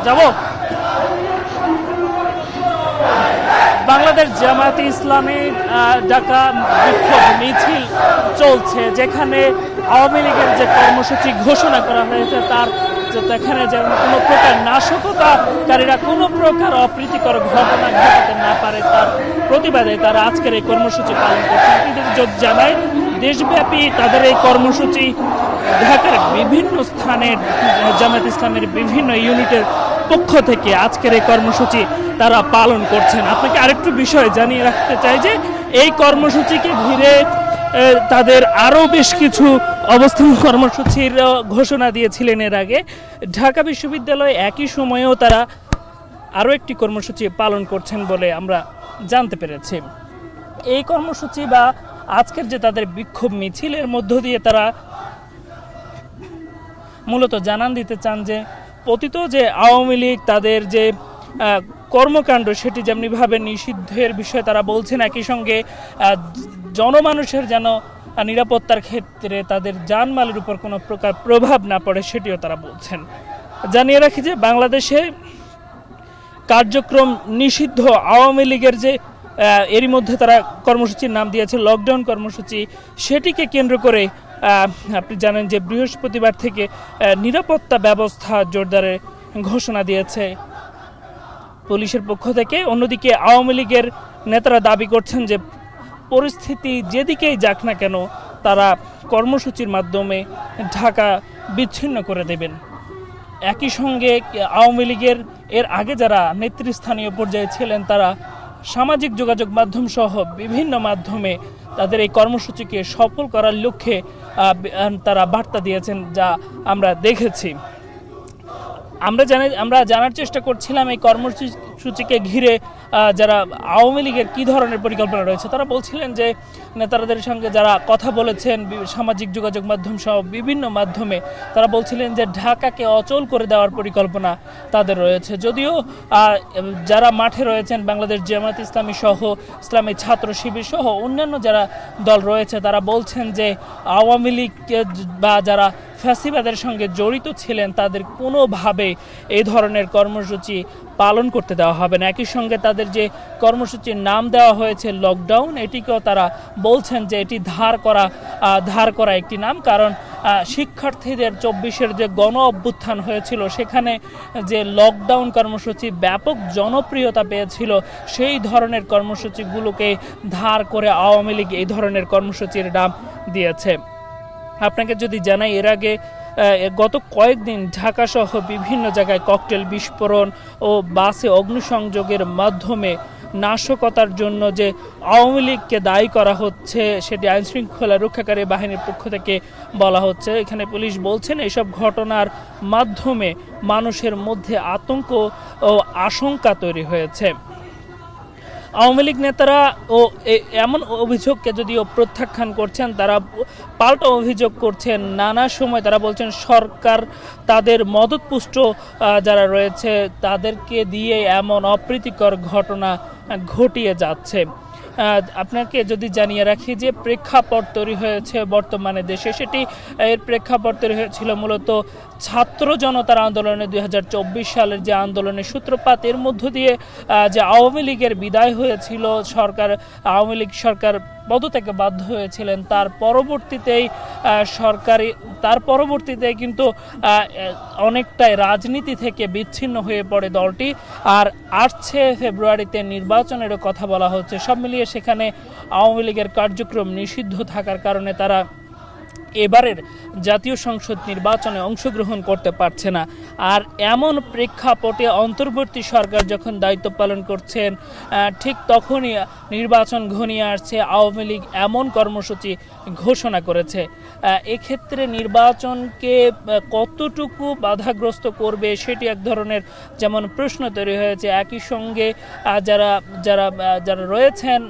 যাব। বাংলাদেশ জামায়াতে ইসলামী ঢাকা বিক্ষোভ মিছিল চলছে, যেখানে আওয়ামী লীগের যে কর্মসূচি ঘোষণা করা হয়েছে তার এখানে যেন কোনো প্রকার নাশকতাকারীরা কোনো প্রকার অপ্রীতিকর ঘটনা ঘটাতে না পারে তার প্রতিবাদে তারা আজকের এই কর্মসূচি পালন করছেন। কিন্তু জানায় দেশব্যাপী তাদের এই কর্মসূচি ঢাকার বিভিন্ন স্থানের জামায়াত ইসলামের বিভিন্ন ইউনিটের পক্ষ থেকে আজকের এই কর্মসূচি তারা পালন করছেন। আপনাকে আরেকটু বিষয় জানিয়ে রাখতে চাই যে এই কর্মসূচিকে ঘিরে তাদের আরও বেশ কিছু অবস্থান কর্মসূচির ঘোষণা দিয়েছিলেন এর আগে। ঢাকা বিশ্ববিদ্যালয়ে একই সময়েও তারা আরও একটি কর্মসূচি পালন করছেন বলে আমরা জানতে পেরেছি। এই কর্মসূচি বা আজকের যে তাদের বিক্ষোভ মিছিলের মধ্য দিয়ে তারা মূলত জানান দিতে চান যে পতিত যে আওয়ামী লীগ তাদের যে কর্মকাণ্ড সেটি যেমনিভাবে নিষিদ্ধের বিষয়ে তারা বলছেন, একই সঙ্গে জনমানুষের যেন নিরাপত্তার ক্ষেত্রে তাদের জানমালের উপর কোনো প্রকার প্রভাব না পড়ে সেটিও তারা বলছেন। জানিয়ে রাখি যে বাংলাদেশে কার্যক্রম নিষিদ্ধ আওয়ামী লীগের যে এরই মধ্যে তারা কর্মসূচির নাম দিয়েছে লকডাউন কর্মসূচি, সেটিকে কেন্দ্র করে আপনি জানেন যে বৃহস্পতিবার থেকে নিরাপত্তা ব্যবস্থা জোরদারের ঘোষণা দিয়েছে পুলিশের পক্ষ থেকে। অন্যদিকে আওয়ামী লীগের নেতারা দাবি করছেন যে পরিস্থিতি যেদিকেই যাক না কেন তারা কর্মসূচির মাধ্যমে ঢাকা বিচ্ছিন্ন করে দেবেন। একই সঙ্গে আওয়ামী লীগের এর আগে যারা নেতৃস্থানীয় পর্যায়ে ছিলেন তারা সামাজিক যোগাযোগ মাধ্যম সহ বিভিন্ন মাধ্যমে তাদের এই কর্মসূচিকে সফল করার লক্ষ্যে তারা বার্তা দিয়েছেন, যা আমরা দেখেছি। আমরা জানার চেষ্টা করছিলাম এই কর্মসূচিকে ঘিরে যারা আওয়ামী লীগের কী ধরনের পরিকল্পনা রয়েছে। তারা বলছিলেন যে নেতাদের সঙ্গে যারা কথা বলেছেন সামাজিক যোগাযোগ মাধ্যম সহ বিভিন্ন মাধ্যমে, তারা বলছিলেন যে ঢাকাকে অচল করে দেওয়ার পরিকল্পনা তাদের রয়েছে। যদিও যারা মাঠে রয়েছেন বাংলাদেশ জামায়াত ইসলামী সহ ইসলামী ছাত্র শিবির সহ অন্যান্য যারা দল রয়েছে তারা বলছেন যে আওয়ামী লীগ বা যারা ফ্যাসিবাদের সঙ্গে জড়িত ছিলেন তাদের কোনোভাবে এই ধরনের কর্মসূচি পালন করতে দেওয়া হবে না। একই সঙ্গে তাদের যে কর্মসূচির নাম দেওয়া হয়েছে লকডাউন, এটিকেও তারা বলছেন যে এটি ধার করা একটি নাম, কারণ শিক্ষার্থীদের 24-এর যে গণ অভ্যুত্থান হয়েছিল সেখানে যে লকডাউন কর্মসূচি ব্যাপক জনপ্রিয়তা পেয়েছিল, সেই ধরনের কর্মসূচিগুলোকে ধার করে আওয়ামী লীগ এই ধরনের কর্মসূচির নাম দিয়েছে। আপনাকে যদি জানাই এর আগে গত কয়েকদিন ঢাকা সহ বিভিন্ন জায়গায় ককটেল বিস্ফোরণ ও বাসে অগ্নিসংযোগের মাধ্যমে নাশকতার জন্য যে আওয়ামী লীগকে দায়ী করা হচ্ছে সেটি আইনশৃঙ্খলা রক্ষাকারী বাহিনীর পক্ষ থেকে বলা হচ্ছে। এখানে পুলিশ বলছেন এইসব ঘটনার মাধ্যমে মানুষের মধ্যে আতঙ্ক ও আশঙ্কা তৈরি হয়েছে। আওয়ামী লীগ নেতারা এমন অভিযোগকে যদিও প্রত্যাখ্যান করছেন, তারা পাল্টা অভিযোগ করছেন। নানা সময় তারা বলছেন সরকার তাদের মদতপুষ্ট যারা রয়েছে তাদেরকে দিয়ে এমন অপ্রীতিকর ঘটনা ঘটিয়ে যাচ্ছে। আপনাকে যদি জানিয়ে রাখি যে প্রেক্ষাপট তৈরি হয়েছে বর্তমানে দেশে, সেটি এর প্রেক্ষাপট তৈরি হয়েছিল মূলত ছাত্র জনতার আন্দোলনে 2024 সালের যে আন্দোলনের সূত্রপাত, এর মধ্য দিয়ে যে আওয়ামী লীগের বিদায় হয়েছিল, আওয়ামী লীগ সরকার পদত্যাগে বাধ্য হয়েছিলেন, তার পরবর্তীতে কিন্তু অনেকটাই রাজনীতি থেকে বিচ্ছিন্ন হয়ে পড়ে দলটি। আর 8 ফেব্রুয়ারিতে নির্বাচনেরও কথা বলা হচ্ছে। সব মিলিয়ে সেখানে আওয়ামী লীগের কার্যক্রম নিষিদ্ধ থাকার কারণে তারা এবারের জাতীয় সংসদ নির্বাচনে অংশগ্রহণ করতে পারছে না। আর এমন প্রেক্ষাপটে অন্তর্বর্তী সরকার যখন দায়িত্ব পালন করছেন ঠিক তখনই নির্বাচন ঘনিয়ে আসছে, আওয়ামী লীগ এমন কর্মসূচি ঘোষণা করেছে। এক্ষেত্রে নির্বাচনকে কতটুকু বাধাগ্রস্ত করবে সেটি এক ধরনের যেমন প্রশ্ন তৈরি হয়েছে। একই সঙ্গে যারা রয়েছেন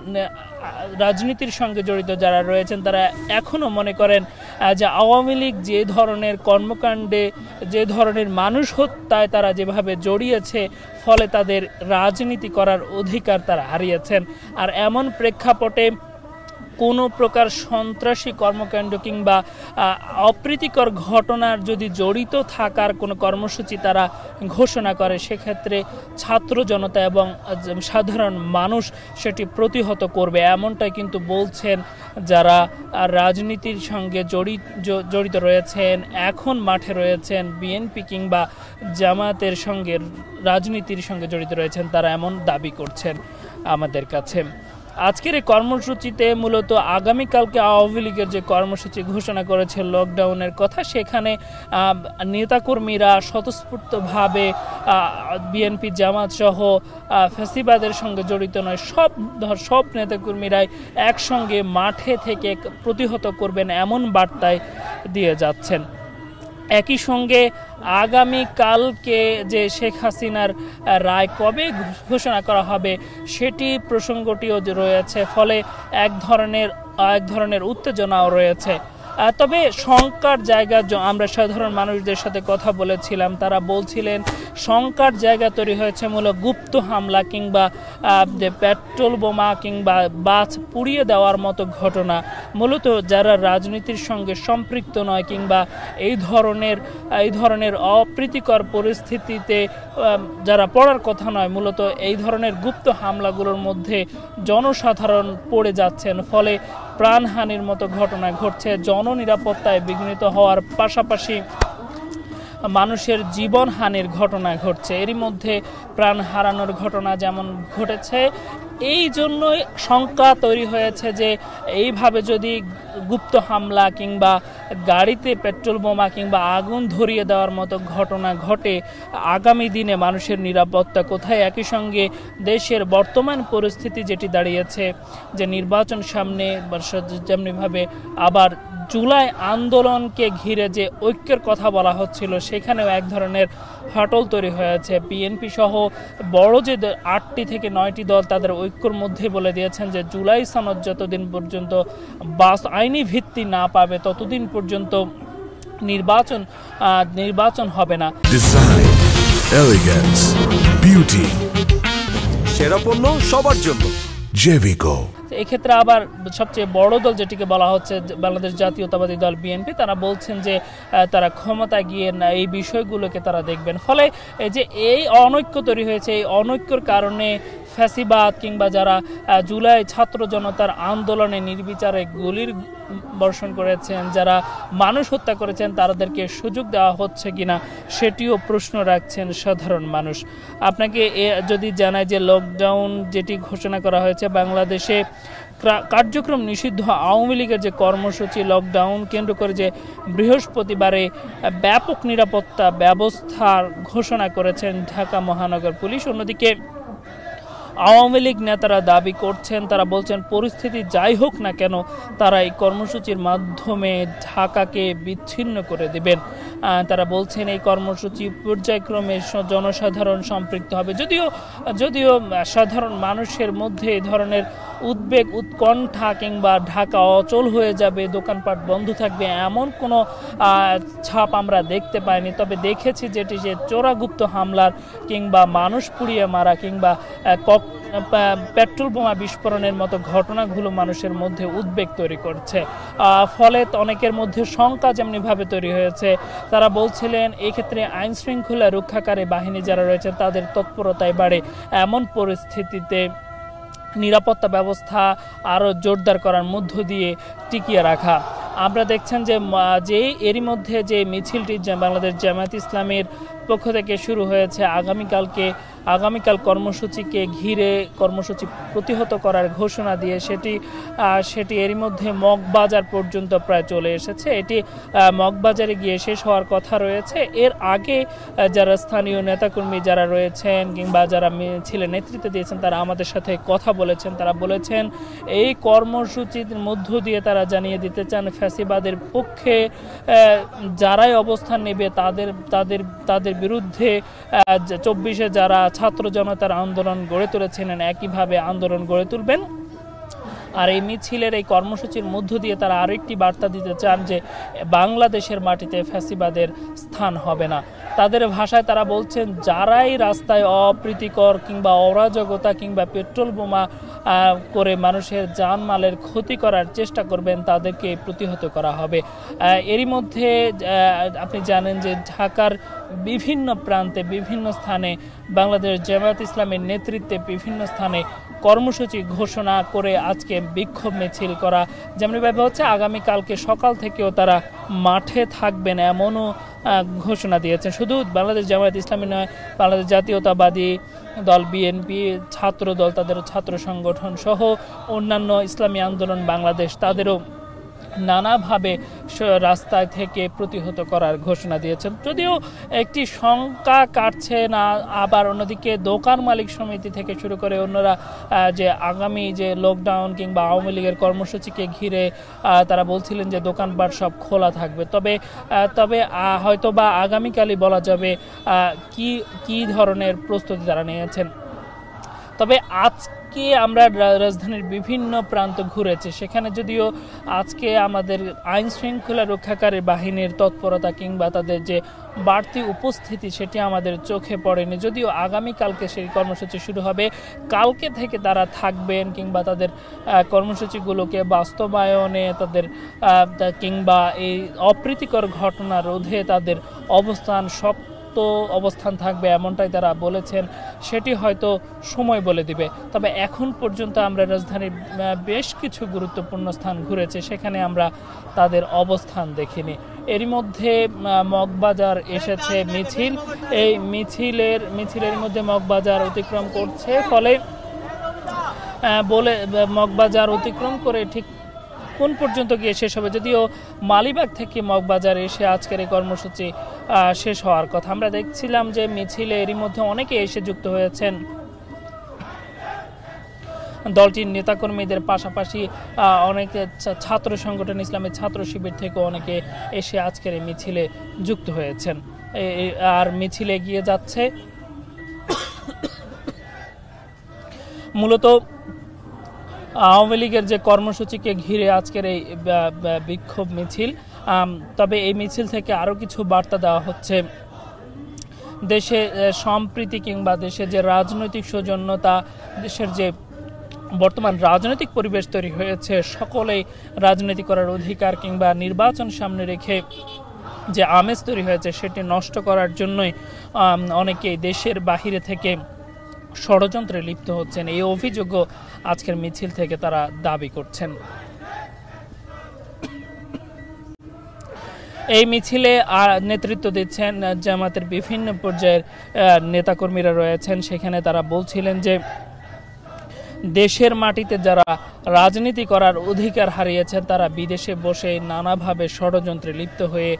রাজনীতির সঙ্গে জড়িত যারা রয়েছেন তারা এখনও মনে করেন যে আওয়ামী লীগ যে ধরনের কর্মকাণ্ডে, যে ধরনের মানুষ হত্যায় তারা যেভাবে জড়িয়েছে, ফলে তাদের রাজনীতি করার অধিকার তারা হারিয়েছেন। আর এমন প্রেক্ষাপটে কোনো প্রকার সন্ত্রাসী কর্মকাণ্ড কিংবা অপ্রীতিকর ঘটনার যদি জড়িত থাকার কোনো কর্মসূচি তারা ঘোষণা করে, সেক্ষেত্রে ছাত্র জনতা এবং সাধারণ মানুষ সেটি প্রতিহত করবে, এমনটাই কিন্তু বলছেন যারা রাজনীতির সঙ্গে জড়িত রয়েছেন, এখন মাঠে রয়েছেন, বিএনপি কিংবা জামায়াতের সঙ্গে রাজনীতির সঙ্গে জড়িত রয়েছেন, তারা এমন দাবি করছেন আমাদের কাছে। আজকের এই কর্মসূচিতে মূলত আগামীকালকে আওয়ামী লীগের যে কর্মসূচি ঘোষণা করেছে লকডাউনের কথা, সেখানে নেতাকর্মীরা স্বতঃস্ফূর্তভাবে বিএনপি জামাত সহ ফ্যাসিবাদের সঙ্গে জড়িত নয়, সব নেতাকর্মীরাই একসঙ্গে মাঠে থেকে প্রতিহত করবেন এমন বার্তায় দিয়ে যাচ্ছেন। একই সঙ্গে আগামীকালকে যে শেখ হাসিনার রায় কবে ঘোষণা করা হবে সেটি প্রসঙ্গটিও রয়েছে, ফলে এক ধরনের উত্তেজনাও রয়েছে। তবে শঙ্কার জায়গা, আমরা সাধারণ মানুষদের সাথে কথা বলেছিলাম, তারা বলছিলেন শঙ্কার জায়গা তৈরি হয়েছে মূলত গুপ্ত হামলা কিংবা পেট্রোল বোমা কিংবা বাস পুড়িয়ে দেওয়ার মতো ঘটনা। মূলত যারা রাজনীতির সঙ্গে সম্পৃক্ত নয় কিংবা এই ধরনের অপ্রীতিকর পরিস্থিতিতে যারা পড়ার কথা নয়, মূলত এই ধরনের গুপ্ত হামলাগুলোর মধ্যে জনসাধারণ পড়ে যাচ্ছেন, ফলে প্রাণহানির মতো ঘটনা ঘটছে। জননিরাপত্তায় বিঘ্নিত হওয়ার পাশাপাশি মানুষের জীবনহানির ঘটনা ঘটছে, এরই মধ্যে প্রাণ হারানোর ঘটনা যেমন ঘটেছে। এই জন্যই শঙ্কা তৈরি হয়েছে যে এইভাবে যদি গুপ্ত হামলা কিংবা গাড়িতে পেট্রোল বোমা কিংবা আগুন ধরিয়ে দেওয়ার মতো ঘটনা ঘটে, আগামী দিনে মানুষের নিরাপত্তা কোথায়? একই সঙ্গে দেশের বর্তমান পরিস্থিতি যেটি দাঁড়িয়েছে, যে নির্বাচন সামনে, যেমনিভাবে আবার জুলাই আন্দোলনকে ঘিরে যে ঐক্যের কথা বলা হচ্ছিল, সেখানেও এক ধরনের ফাটল তৈরি হয়েছে। বিএনপি সহ বড় যে 8টি থেকে 9টি দল তাদের ঐক্যর মধ্যে বলে দিয়েছেন যে জুলাই সনদ যতদিন পর্যন্ত আইনি ভিত্তি না পাবে ততদিন পর্যন্ত নির্বাচন হবে না। ডিজাইন, এলিগেন্স, বিউটি, সেরা পণ্য সবার জন্য জেভিকো। এক্ষেত্রে আবার সবচেয়ে বড় দল যেটিকে বলা হচ্ছে বাংলাদেশ জাতীয়তাবাদী দল বিএনপি, তারা বলছেন যে তারা ক্ষমতায় গিয়ে না এই বিষয়গুলোকে তারা দেখবেন। ফলে এই যে এই অনৈক্য তৈরি হয়েছে, এই অনৈক্যর কারণে ফ্যাসিবাদ কিংবা যারা জুলাই ছাত্র জনতার আন্দোলনে নির্বিচারে গুলির বর্ষণ করেছেন, যারা মানুষ হত্যা করেছেন, তাদেরকে সুযোগ দেওয়া হচ্ছে কিনা সেটিও প্রশ্ন রাখছেন সাধারণ মানুষ। আপনাকে যদি জানায় যে লকডাউন যেটি ঘোষণা করা হয়েছে, বাংলাদেশে কার্যক্রম নিষিদ্ধ আওয়ামী লীগের যে কর্মসূচি, লকডাউন কেন্দ্র করে যে বৃহস্পতিবারে ব্যাপক নিরাপত্তা ব্যবস্থার ঘোষণা করেছেন ঢাকা মহানগর পুলিশ। অন্যদিকে আওয়ামী লীগ নেতারা দাবি করছেন, তারা বলছেন পরিস্থিতি যাই হোক না কেন তারা এই কর্মসূচির মাধ্যমে ঢাকাকে বিচ্ছিন্ন করে দেবেন। তারা বলছেন এই কর্মসূচি পর্যায়ক্রমে জনসাধারণ সম্পৃক্ত হবে। যদিও সাধারণ মানুষের মধ্যে এই ধরনের উদ্বেগ, উৎকণ্ঠা কিংবা ঢাকা অচল হয়ে যাবে, দোকানপাট বন্ধ থাকবে, এমন কোনো ছাপ আমরা দেখতে পাইনি। তবে দেখেছি যেটি যে চোরাগুপ্ত হামলার কিংবা মানুষ পুড়িয়ে মারা কিংবা পেট্রোল বোমা বিস্ফোরণের মতো ঘটনাগুলো মানুষের মধ্যে উদ্বেগ তৈরি করছে। ফলে অনেকের মধ্যে শঙ্কা যেমনিভাবে তৈরি হয়েছে। তারা বলছিলেন এই ক্ষেত্রে আইন শৃঙ্খলা রক্ষাকারী বাহিনী যারা রয়েছে তাদের তৎপরতায় বাড়ে, এমন পরিস্থিতিতে নিরাপত্তা ব্যবস্থা আরও জোরদার করার মধ্য দিয়ে টিকিয়ে রাখা। আমরা দেখছেন যে এরই মধ্যে যে মিছিলটি বাংলাদেশ জামায়াত ইসলামের পক্ষ থেকে শুরু হয়েছে, আগামীকাল কর্মসূচিকে ঘিরে কর্মসূচি প্রতিহত করার ঘোষণা দিয়ে সেটি এরই মধ্যে মগবাজার পর্যন্ত প্রায় চলে এসেছে। এটি মগবাজারে গিয়ে শেষ হওয়ার কথা রয়েছে। এর আগে যারা স্থানীয় নেতাকর্মী যারা রয়েছেন কিংবা যারা মিছিলের নেতৃত্ব দিয়েছেন তারা আমাদের সাথে কথা বলেছেন। তারা বলেছেন এই কর্মসূচির মধ্য দিয়ে তারা জানিয়ে দিতে চান ফ্যাসিবাদের পক্ষে যারাই অবস্থান নেবে তাদের বিরুদ্ধে 24-এ যারা ছাত্র জনতার আন্দোলন গড়ে তুলেছিলেন একইভাবে আন্দোলন গড়ে তুলবেন। আর এই মিছিলের এই কর্মসূচির মধ্য দিয়ে তারা আরেকটি বার্তা দিতে চান যে বাংলাদেশের মাটিতে ফ্যাসিবাদের স্থান হবে না। তাদের ভাষায় তারা বলছেন, যারাই রাস্তায় অপ্রীতিকর কিংবা অরাজকতা কিংবা পেট্রোল বোমা করে মানুষের জানমালের ক্ষতি করার চেষ্টা করবেন তাদেরকে প্রতিহত করা হবে। এরই মধ্যে আপনি জানেন যে ঢাকার বিভিন্ন প্রান্তে বিভিন্ন স্থানে বাংলাদেশ জামায়াত ইসলামের নেতৃত্বে বিভিন্ন স্থানে কর্মসূচি ঘোষণা করে আজকে বিক্ষোভ মিছিল করা যেমনভাবে হচ্ছে, আগামীকালকে সকাল থেকেও তারা মাঠে থাকবেন এমনও ঘোষণা দিয়েছেন। শুধু বাংলাদেশ জামায়াত ইসলামী নয়, বাংলাদেশ জাতীয়তাবাদী দল বিএনপি, ছাত্র দল, তাদের ছাত্র সংগঠন সহ অন্যান্য ইসলামী আন্দোলন বাংলাদেশ তাদেরও নানাভাবে রাস্তায় থেকে প্রতিহত করার ঘোষণা দিয়েছেন। যদিও একটি শঙ্কা কাটছে না, আবার অন্যদিকে দোকান মালিক সমিতি থেকে শুরু করে অন্যরা যে আগামী যে লকডাউন কিংবা আওয়ামী লীগের কর্মসূচিকে ঘিরে তারা বলছিলেন যে দোকানপাট সব খোলা থাকবে। তবে হয়তো বা আগামীকালই বলা যাবে কি ধরনের প্রস্তুতি তারা নিয়েছেন। তবে আজকে আমরা রাজধানীর বিভিন্ন প্রান্ত ঘুরেছি, সেখানে যদিও আজকে আমাদের আইন শৃঙ্খলা রক্ষাকারী বাহিনীর তৎপরতা কিংবা তাদের যে বাড়তি উপস্থিতি সেটি আমাদের চোখে পড়েনি। যদিও আগামীকালকে সেই কর্মসূচি শুরু হবে, কালকে থেকে তারা থাকবেন কিংবা তাদের কর্মসূচিগুলোকে বাস্তবায়নে তাদের কিংবা এই অপ্রীতিকর ঘটনা রোধে তাদের অবস্থান থাকবে এমনটাই তারা বলেছেন। সেটি হয়তো সময় বলে দিবে। তবে এখন পর্যন্ত আমরা রাজধানীর বেশ কিছু গুরুত্বপূর্ণ স্থান ঘুরেছি, সেখানে আমরা তাদের অবস্থান দেখিনি। এরই মধ্যে মগবাজার এসেছে মিছিল, এই মিছিলের মধ্যে মগবাজার অতিক্রম করছে, ফলে মগবাজার অতিক্রম করে ঠিক কোন পর্যন্ত গিয়ে শেষ হবে, যদিও মালিবাগ থেকে মগবাজার এসে আজকের এই কর্মসূচি শেষ হওয়ার কথা। আমরা দেখছিলাম যে মিছিলে এরই মধ্যে অনেকে এসে যুক্ত হয়েছেন, দলটির নেতাকর্মীদের পাশাপাশি অনেকে ছাত্র সংগঠন ইসলামের ছাত্র শিবির থেকে অনেকে এসে আজকের এই মিছিলে যুক্ত হয়েছেন। আর মিছিলে এগিয়ে যাচ্ছে মূলত আওয়ামী লীগের যে কর্মসূচিকে ঘিরে আজকের এই বিক্ষোভ মিছিল। তবে এই মিছিল থেকে আরও কিছু বার্তা দেওয়া হচ্ছে। দেশে সম্প্রীতি কিংবা দেশে যে রাজনৈতিক সৌজন্যতা, দেশের যে বর্তমান রাজনৈতিক পরিবেশ তৈরি হয়েছে, সকলেই রাজনীতি করার অধিকার কিংবা নির্বাচন সামনে রেখে যে আমেজ তৈরি হয়েছে সেটি নষ্ট করার জন্যই অনেকেই দেশের বাহিরে থেকে ষড়যন্ত্রে লিপ্ত হচ্ছেন, এই অভিযোগও আজকের মিছিল থেকে তারা দাবি করছেন। এই মিছিলে নেতৃত্ব দিচ্ছেন জামাতের বিভিন্ন পর্যায়ের নেতাকর্মীরা রয়েছেন। সেখানে তারা বলছিলেন যে দেশের মাটিতে যারা রাজনীতি করার অধিকার হারিয়েছেন তারা বিদেশে বসে নানাভাবে ষড়যন্ত্রে লিপ্ত হয়ে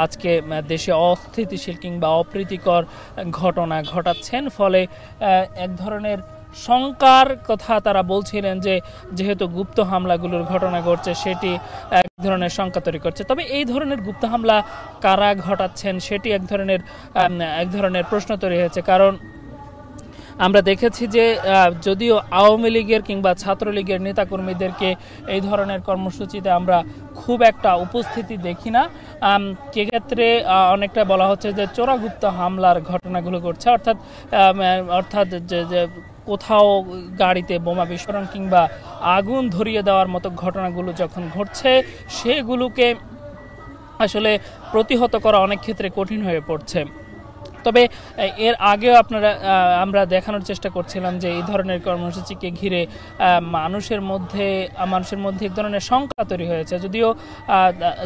আজকে দেশে অস্থিতিশীল কিংবা অপ্রীতিকর ঘটনা ঘটাচ্ছেন। ফলে এক ধরনের শঙ্কার কথা তারা বলছিলেন যে যেহেতু গুপ্ত হামলাগুলোর ঘটনা ঘটছে সেটি এক ধরনের শঙ্কা তৈরি করছে। তবে এই ধরনের গুপ্ত হামলা কারা ঘটাচ্ছেন সেটি এক ধরনের প্রশ্ন তৈরি হয়েছে। কারণ আমরা দেখেছি যে যদিও আওয়ামী লীগের কিংবা ছাত্রলীগের নেতাকর্মীদেরকে এই ধরনের কর্মসূচিতে আমরা খুব একটা উপস্থিতি দেখি না, সেক্ষেত্রে অনেকটা বলা হচ্ছে যে চোরাগুপ্ত হামলার ঘটনাগুলো ঘটছে, অর্থাৎ যে কোথাও গাড়িতে বোমা বিস্ফোরণ কিংবা আগুন ধরিয়ে দেওয়ার মতো ঘটনাগুলো যখন ঘটছে সেগুলোকে আসলে প্রতিহত করা অনেক ক্ষেত্রে কঠিন হয়ে পড়ছে। তবে এর আগেও আমরা দেখানোর চেষ্টা করছিলাম যে এই ধরনের কর্মসূচিকে ঘিরে মানুষের মধ্যে এক ধরনের শঙ্কা তৈরি হয়েছে,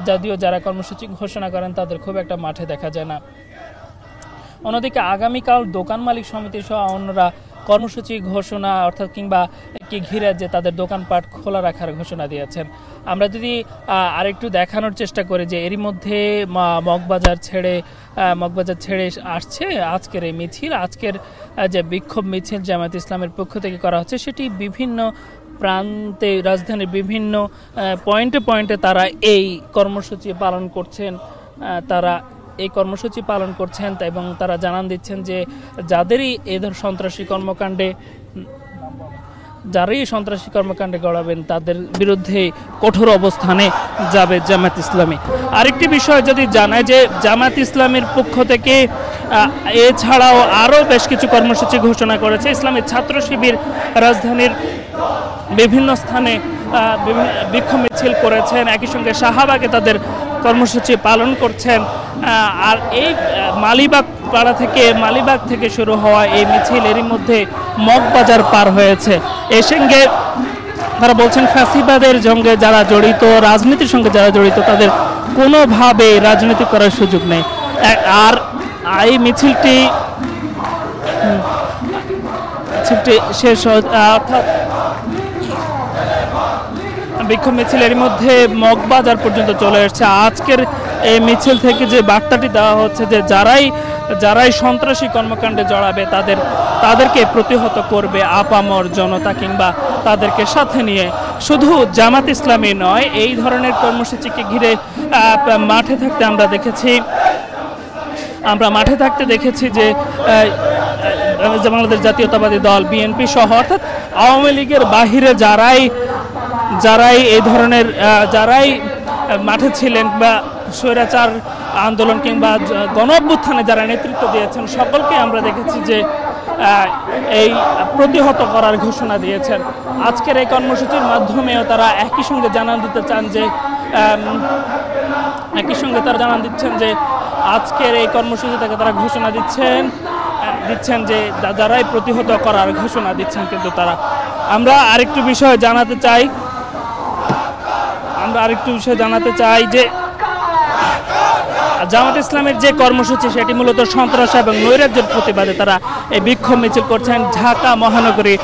যদিও যারা কর্মসূচি ঘোষণা করেন তাদের খুব একটা মাঠে দেখা যায় না। অন্যদিকে আগামীকাল দোকান মালিক সমিতি সহ অন্যরা কর্মসূচি ঘোষণা অর্থাৎ কিংবা কি ঘিরে যে তাদের দোকানপাট খোলা রাখার ঘোষণা দিয়েছেন। আমরা যদি আরেকটু দেখানোর চেষ্টা করি যে এরই মধ্যে মগবাজার ছেড়ে আসছে আজকের এই মিছিল। আজকের যে বিক্ষোভ মিছিল জামায়াত ইসলামের পক্ষ থেকে করা হচ্ছে সেটি বিভিন্ন প্রান্তে রাজধানীর বিভিন্ন পয়েন্টে তারা এই কর্মসূচি পালন করছেন এবং তারা জানান দিচ্ছেন যে যাদেরই এই ধরনের সন্ত্রাসী কর্মকাণ্ডে যারাই সন্ত্রাসী কর্মকাণ্ডে গড়াবেন তাদের বিরুদ্ধে কঠোর অবস্থানে যাবে জামায়াত ইসলামী। আরেকটি বিষয় যদি জানায় যে জামায়াত ইসলামীর পক্ষ থেকে এছাড়াও আরও বেশ কিছু কর্মসূচি ঘোষণা করেছে। ইসলামী ছাত্র শিবির রাজধানীর বিভিন্ন স্থানে বিক্ষোভ মিছিল করেছেন, একই সঙ্গে শাহবাগে তাদের কর্মসূচি পালন করছেন। আর এই মালিবাগ থেকে শুরু হওয়া এই মিছিল এরই মধ্যে মগবাজার পার হয়েছে। এর সঙ্গে তারা বলছেন ফ্যাসিবাদের সঙ্গে যারা জড়িত, রাজনীতির সঙ্গে যারা জড়িত তাদের কোনোভাবে রাজনীতি করার সুযোগ নেই। আর এই মিছিলটি শেষ অর্থাৎ বিক্ষোভ মিছিলের মধ্যে মগবাজার পর্যন্ত চলে এসেছে। আজকের এই মিছিল থেকে যে বার্তাটি দেওয়া হচ্ছে যে যারাই সন্ত্রাসী কর্মকাণ্ডে জড়াবে তাদেরকে প্রতিহত করবে আপামর জনতা কিংবা তাদেরকে সাথে নিয়ে। শুধু জামাত ইসলামী নয়, এই ধরনের কর্মসূচিকে ঘিরে মাঠে থাকতে দেখেছি যে বাংলাদেশ জাতীয়তাবাদী দল বিএনপি সহ অর্থাৎ আওয়ামী লীগের বাহিরে যারাই এই ধরনের যারাই মাঠে ছিলেন বা স্বৈরাচার আন্দোলন কিংবা গণ অভ্যুত্থানে যারা নেতৃত্ব দিয়েছেন সকলকে আমরা দেখেছি যে এই প্রতিহত করার ঘোষণা দিয়েছেন। আজকের এই কর্মসূচির মাধ্যমেও তারা একই সঙ্গে জানান দিচ্ছেন যে আজকের এই কর্মসূচি থেকে তারা ঘোষণা দিচ্ছেন যে যারাই প্রতিহত করার ঘোষণা দিচ্ছেন। কিন্তু আমরা আরেকটু বিষয় জানাতে চাই যে জামাত ইসলামের যে কর্মসূচি সেটি মূলত সন্ত্রাস এবং নৈরাজ্যের প্রতিবাদে তারা এই বিক্ষোভ মিছিল করছেন ঢাকা মহানগরী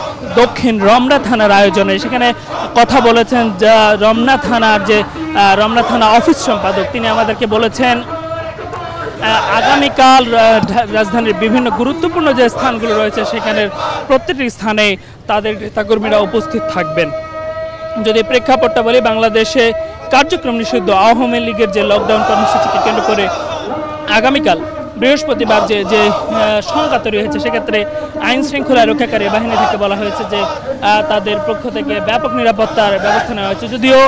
দক্ষিণ রমনা থানার আয়োজনে। সেখানে কথা বলেছেন রমনা থানা অফিস সম্পাদক, তিনি আমাদেরকে বলেছেন আগামীকাল রাজধানীর বিভিন্ন গুরুত্বপূর্ণ যে স্থানগুলো রয়েছে সেখানের প্রত্যেকটি স্থানে তাদের নেতাকর্মীরা উপস্থিত থাকবেন। যদি প্রেক্ষাপটটা বলি, বাংলাদেশে কার্যক্রম নিষিদ্ধ আওয়ামী লীগের যে লকডাউন কর্মসূচিকে কেন্দ্র করে আগামীকাল বৃহস্পতিবার যে সংখ্যা তৈরি হয়েছে সেক্ষেত্রে আইন শৃঙ্খলা রক্ষাকারী বাহিনী থেকে বলা হয়েছে যে তাদের পক্ষ থেকে ব্যাপক নিরাপত্তার ব্যবস্থা নেওয়া হয়েছে। যদিও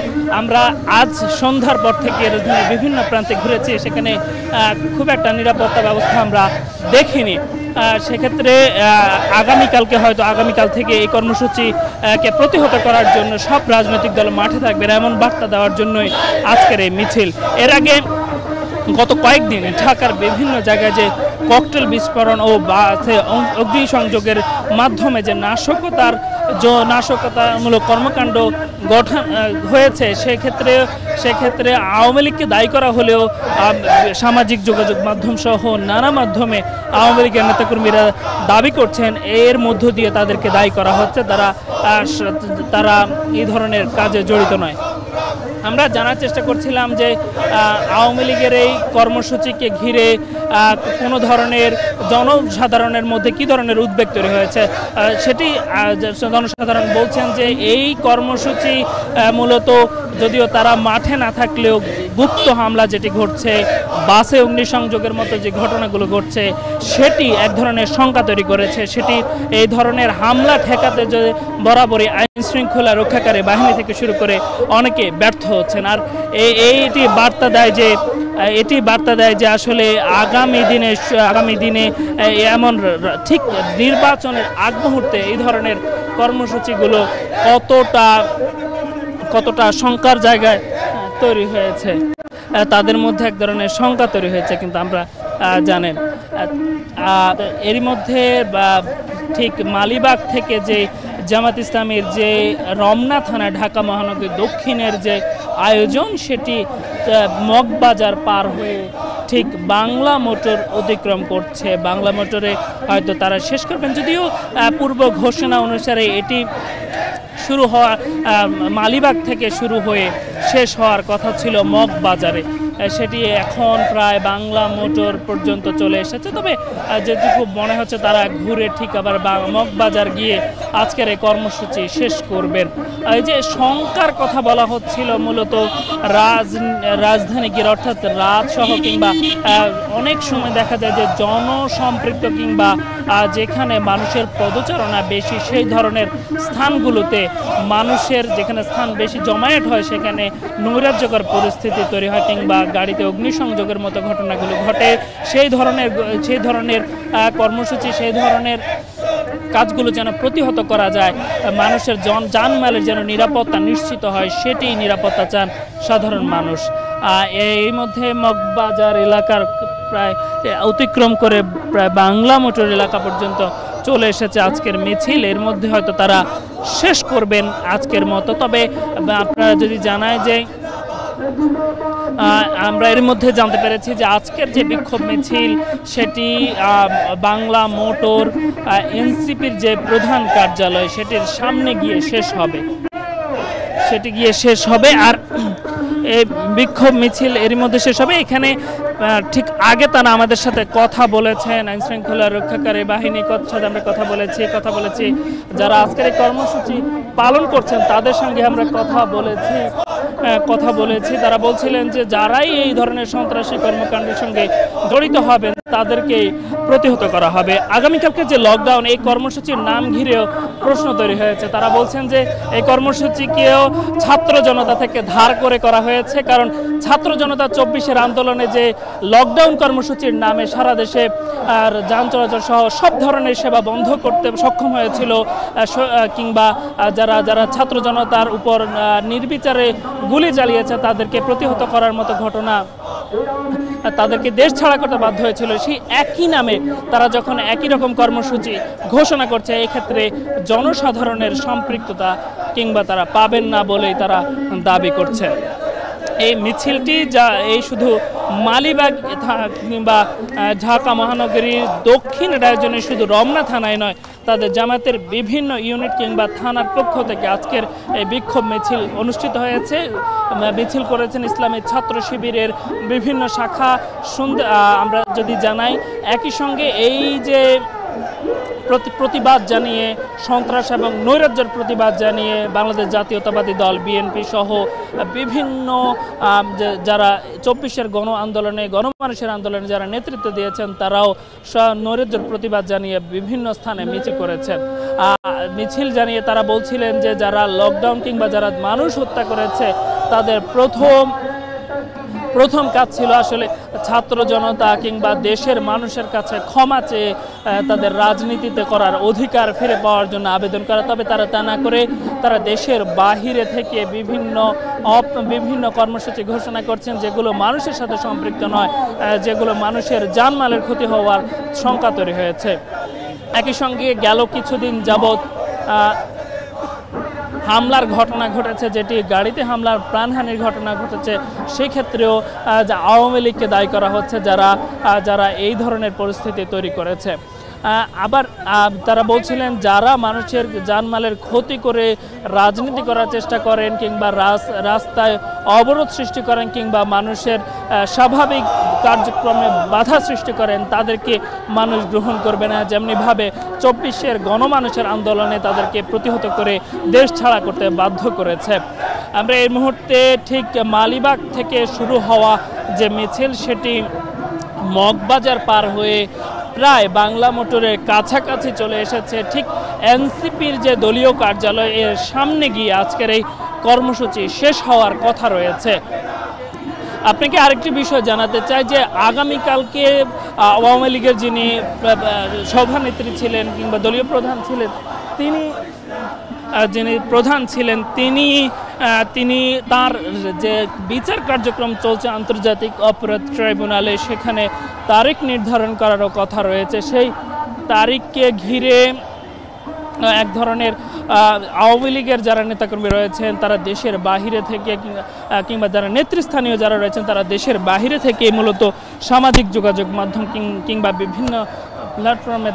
আমরা আজ সন্ধ্যার পর থেকে রাজধানীর বিভিন্ন প্রান্তে ঘুরেছি, সেখানে খুব একটা নিরাপত্তা ব্যবস্থা আমরা দেখিনি। সেক্ষেত্রে আগামীকাল থেকে এই কর্মসূচিকে প্রতিহত করার জন্য সব রাজনৈতিক দল মাঠে থাকবে এমন বার্তা দেওয়ার জন্যই আজকের এই মিছিল। এর আগে গত কয়েকদিন ঢাকার বিভিন্ন জায়গায় যে ককটেল বিস্ফোরণ ও অগ্নিসংযোগের মাধ্যমে যে নাশকতামূলক কর্মকাণ্ড গঠন হয়েছে, সেক্ষেত্রে আওয়ামী লীগকে দায়ী করা হলেও সামাজিক যোগাযোগ মাধ্যম সহ নানা মাধ্যমে আওয়ামী লীগের নেতাকর্মীরা দাবি করছেন এর মধ্য দিয়ে তাদেরকে দায়ী করা হচ্ছে, তারা এই ধরনের কাজে জড়িত নয়। আমরা জানার চেষ্টা করছিলাম যে আওয়ামী লীগের এই কর্মসূচিকে ঘিরে কোনো ধরনের জনসাধারণের মধ্যে কী ধরনের উদ্বেগ তৈরি হয়েছে, সেটি জনসাধারণ বলছেন যে এই কর্মসূচি মূলত যদিও তারা মাঠে না থাকলেও গুপ্ত হামলা যেটি ঘটছে, বাসে অগ্নিসংযোগের মতো যে ঘটনাগুলো ঘটছে সেটি এক ধরনের শঙ্কা তৈরি করেছে। সেটি এই ধরনের হামলা ঠেকাতে যে বরাবরই আইন শৃঙ্খলা রক্ষাকারী বাহিনী থেকে শুরু করে অনেকে ব্যর্থ হচ্ছেন। আর এটি বার্তা দেয় যে আসলে আগামী দিনে এমন ঠিক নির্বাচনের আগ মুহূর্তে এই ধরনের কর্মসূচিগুলো কতটা শঙ্কার জায়গায় তৈরি হয়েছে, তাদের মধ্যে এক ধরনের শঙ্কা তৈরি হয়েছে। কিন্তু আমরা জানেন এরই মধ্যে ঠিক মালিবাগ থেকে যে জামাত ইসলামের যে রমনা থানা ঢাকা মহানগরী দক্ষিণের যে আয়োজন সেটি মগবাজার পার হয়ে ঠিক বাংলা মোটর অতিক্রম করছে। বাংলা মোটরে হয়তো তারা শেষ করবেন, যদিও পূর্ব ঘোষণা অনুসারে এটি শুরু হওয়া মালিবাগ থেকে শুরু হয়ে শেষ হওয়ার কথা ছিল মগবাজারে, সেটি এখন প্রায় বাংলা মোটর পর্যন্ত চলে এসেছে। তবে যেটুকু মনে হচ্ছে তারা ঘুরে ঠিক আবার মগবাজার গিয়ে আজকের এই কর্মসূচি শেষ করবেন। এই যে শঙ্কার কথা বলা হচ্ছিল মূলত রাজধানী গিয়ে অর্থাৎ রাজসহ কিংবা অনেক সময় দেখা যায় যে জনসম্পৃক্ত কিংবা যেখানে মানুষের পদচারণা বেশি সেই ধরনের স্থানগুলোতে মানুষের যেখানে স্থান বেশি জমায়েত হয় সেখানে নৈরাজ্যকর পরিস্থিতি তৈরি হয় কিংবা গাড়িতে অগ্নিসংযোগের মতো ঘটনাগুলো ঘটে। সেই ধরনের কর্মসূচি, সেই ধরনের কাজগুলো যেন প্রতিহত করা যায়, মানুষের জানমালের যেন নিরাপত্তা নিশ্চিত হয়, সেটি নিরাপত্তা চান সাধারণ মানুষ। এই মধ্যে মগবাজার এলাকার প্রায় অতিক্রম করে প্রায় বাংলা মোটর এলাকা পর্যন্ত চলে এসেছে আজকের মিছিল। এর মধ্যে হয়তো তারা শেষ করবেন আজকের মতো। তবে আপনারা যদি জানায় যে আমরা এর মধ্যে জানতে পেরেছি যে আজকের যে বিক্ষোভ মিছিল সেটি বাংলা মোটর এনসিপির যে প্রধান কার্যালয় সেটির সামনে গিয়ে শেষ হবে। আর এই বিক্ষোভ মিছিল এর মধ্যে শেষ হবে। এখানে ঠিক আগে তারা আমাদের সাথে কথা বলেছেন, আইন শৃঙ্খলা রক্ষাকারী বাহিনীর সাথে আমরা কথা বলেছি যারা আজকের এই কর্মসূচি পালন করছেন তাদের সঙ্গে আমরা কথা বলেছি। তারা বলছিলেন যে যারাই এই ধরনের সন্ত্রাসী কর্মকাণ্ডের সঙ্গে জড়িত হবেন তাদেরকে প্রতিহত করা হবে। আগামীকালকে যে লকডাউন, এই কর্মসূচির নাম ঘিরেও প্রশ্ন তৈরি হয়েছে। তারা বলছেন যে এই কর্মসূচিকেও ছাত্র জনতা থেকে ধার করে করা হয়েছে, কারণ ছাত্র জনতা ২৪-এর আন্দোলনে যে লকডাউন কর্মসূচির নামে সারা দেশে আর যান চলাচল সহ সব ধরনের সেবা বন্ধ করতে সক্ষম হয়েছিল, কিংবা যারা ছাত্র জনতার উপর নির্বিচারে গুলি চালিয়েছে তাদেরকে প্রতিহত করার মতো ঘটনা, তাদেরকে দেশ ছাড়া করতে বাধ্য হয়েছিল, সেই একই নামে তারা যখন একই রকম কর্মসূচি ঘোষণা করছে, এক্ষেত্রে জনসাধারণের সম্পৃক্ততা কিংবা তারা পাবেন না বলেই তারা দাবি করছে। এই মিছিলটি এই শুধু মালিবাগ কিংবা ঢাকা মহানগরীর দক্ষিণ ডায়োজনে শুধু রমনা থানায় নয়, তাদের জামায়াতের বিভিন্ন ইউনিট কিংবা থানার পক্ষ থেকে আজকের এই বিক্ষোভ মিছিল অনুষ্ঠিত হয়েছে। মিছিল করেছেন ইসলামী ছাত্র শিবিরের বিভিন্ন শাখা। আমরা যদি জানাই, একই সঙ্গে এই যে প্রতিবাদ জানিয়ে, সন্ত্রাস এবং নৈরাজ্যের প্রতিবাদ জানিয়ে বাংলাদেশ জাতীয়তাবাদী দল বিএনপি সহ বিভিন্ন যারা ২৪-এর গণমানুষের আন্দোলনে যারা নেতৃত্ব দিয়েছেন তারাও নৈরাজ্যের প্রতিবাদ জানিয়ে বিভিন্ন স্থানে মিছিল করেছেন। মিছিল জানিয়ে তারা বলছিলেন যে যারা লকডাউন কিংবা যারা মানুষ হত্যা করেছে তাদের প্রথম কাজ ছিল আসলে ছাত্র জনতা কিংবা দেশের মানুষের কাছে ক্ষমা চেয়ে তাদের রাজনীতিতে করার অধিকার ফিরে পাওয়ার জন্য আবেদন করা। তবে তারা তা না করে তারা দেশের বাহিরে থেকে বিভিন্ন কর্মসূচি ঘোষণা করছেন যেগুলো মানুষের সাথে সম্পৃক্ত নয়, যেগুলো মানুষের জানমালের ক্ষতি হওয়ার শঙ্কা তৈরি হয়েছে। একই সঙ্গে গেল কিছুদিন যাবৎ হামলার ঘটনা ঘটেছে, যেটি গাড়িতে হামলার প্রাণহানির ঘটনা ঘটেছে, সেই ক্ষেত্রেও আওয়ামী লীগকে দায়ী করা হচ্ছে যারা এই ধরনের পরিস্থিতি তৈরি করেছে। আবার তারা বলছিলেন যারা মানুষের জানমালের ক্ষতি করে রাজনীতি করার চেষ্টা করেন কিংবা রাস্তায় অবরোধ সৃষ্টি করেন কিংবা মানুষের স্বাভাবিক কার্যক্রমে বাধা সৃষ্টি করেন তাদেরকে মানুষ গ্রহণ করবে না। যেমনিভাবে ২৪-এর গণমানুষের আন্দোলনে তাদেরকে প্রতিহত করে দেশ ছাড়া করতে বাধ্য করেছে। আমরা এই মুহূর্তে ঠিক মালিবাগ থেকে শুরু হওয়া যে মিছিল সেটি মগবাজার পার হয়ে প্রায় বাংলা মোটরের কাছাকাছি চলে এসেছে। ঠিক এনসিপির যে দলীয় কার্যালয় এর সামনে গিয়ে আজকের এই কর্মসূচি শেষ হওয়ার কথা রয়েছে। আপনাকে আরেকটি বিষয় জানাতে চাই যে আগামীকালকে আওয়ামী লীগের যিনি সভানেত্রী ছিলেন কিংবা দলীয় প্রধান ছিলেন তিনি তার যে বিচার কার্যক্রম চলছে আন্তর্জাতিক অপরাধ ট্রাইব্যুনালে, সেখানে তারিখ নির্ধারণ করারও কথা রয়েছে। সেই তারিখকে ঘিরে এক ধরনের আওয়ামী লীগের যারা নেতাকর্মী রয়েছেন তারা দেশের বাহিরে থেকে কিংবা যারা নেতৃস্থানীয় যারা রয়েছেন তারা দেশের বাহিরে থেকে মূলত সামাজিক যোগাযোগ মাধ্যম কিংবা বিভিন্ন প্ল্যাটফর্মে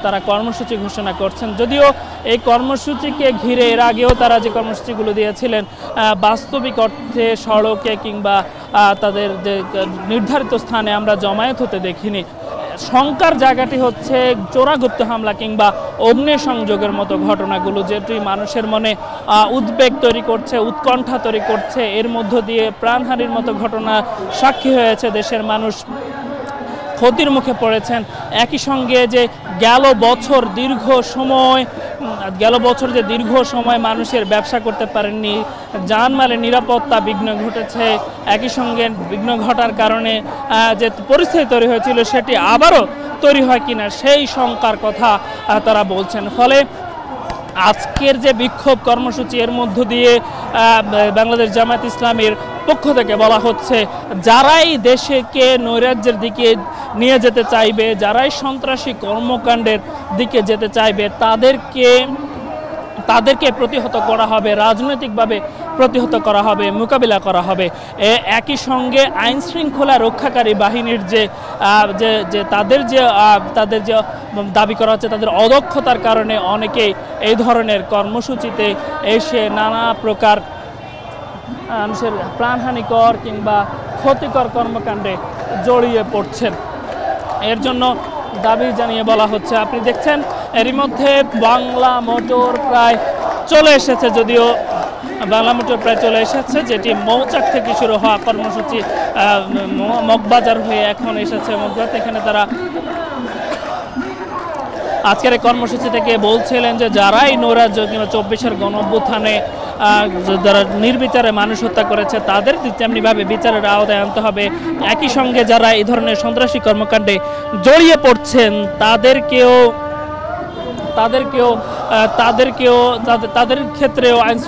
তারা কর্মসূচি ঘোষণা করছেন। যদিও এই কর্মসূচিকে ঘিরে এর আগেও তারা যে কর্মসূচিগুলো দিয়েছিলেন বাস্তবিক অর্থে সড়কে কিংবা তাদের যে নির্ধারিত স্থানে আমরা জমায়েত হতে দেখিনি। শঙ্কার জায়গাটি হচ্ছে চোরাগুপ্ত হামলা কিংবা অগ্নিসংযোগের মতো ঘটনাগুলো, যেটি মানুষের মনে উদ্বেগ তৈরি করছে, উৎকণ্ঠা তৈরি করছে। এর মধ্য দিয়ে প্রাণহানির মতো ঘটনা সাক্ষী হয়েছে দেশের মানুষ। ক্ষতির মুখে পড়েছেন। একই সঙ্গে যে গেল বছর দীর্ঘ সময় মানুষের ব্যবসা করতে পারেননি, জানমালের নিরাপত্তা বিঘ্ন ঘটেছে, একই সঙ্গে বিঘ্ন ঘটার কারণে যে পরিস্থিতি তৈরি হয়েছিল সেটি আবারও তৈরি হয় কিনা সেই শঙ্কার কথা তারা বলছেন। ফলে আজকের যে বিক্ষোভ কর্মসূচি এর মধ্য দিয়ে বাংলাদেশ জামায়াত ইসলামীর পক্ষ থেকে বলা হচ্ছে, যারাই দেশকে নৈরাজ্যের দিকে নিয়ে যেতে চাইবে, যারাই সন্ত্রাসী কর্মকাণ্ডের দিকে যেতে চাইবে তাদেরকে প্রতিহত করা হবে, রাজনৈতিকভাবে প্রতিহত করা হবে, মোকাবিলা করা হবে। একই সঙ্গে আইন শৃঙ্খলা রক্ষাকারী বাহিনীর যে তাদের যে দাবি করা হচ্ছে, তাদের অদক্ষতার কারণে অনেকেই এই ধরনের কর্মসূচিতে এসে নানা প্রকার মানুষের প্রাণহানিকর কিংবা ক্ষতিকর কর্মকাণ্ডে জড়িয়ে পড়ছেন। এর জন্য দাবি জানিয়ে বলা হচ্ছে, আপনি দেখছেন এরই মধ্যে বাংলা মোটর প্রায় চলে এসেছে, যদিও বাংলা মোটর প্রায় চলে এসেছে, যেটি মৌচাক থেকে শুরু হওয়া কর্মসূচি মগবাজার হয়ে এখন এসেছে মগবাজার। এখানে তারা আজকের এই কর্মসূচি থেকে বলছিলেন যে যারাই নৈরাজ্য কিংবা 24-এর গণঅভ্যুত্থানে যারা নির্বিচারে মানুষ হত্যা করেছে তাদের তেমনিভাবে বিচারের আওতায় আনতে হবে। একই সঙ্গে যারা এই ধরনের সন্ত্রাসী কর্মকাণ্ডে জড়িয়ে পড়ছেন তাদের ক্ষেত্রেও আইন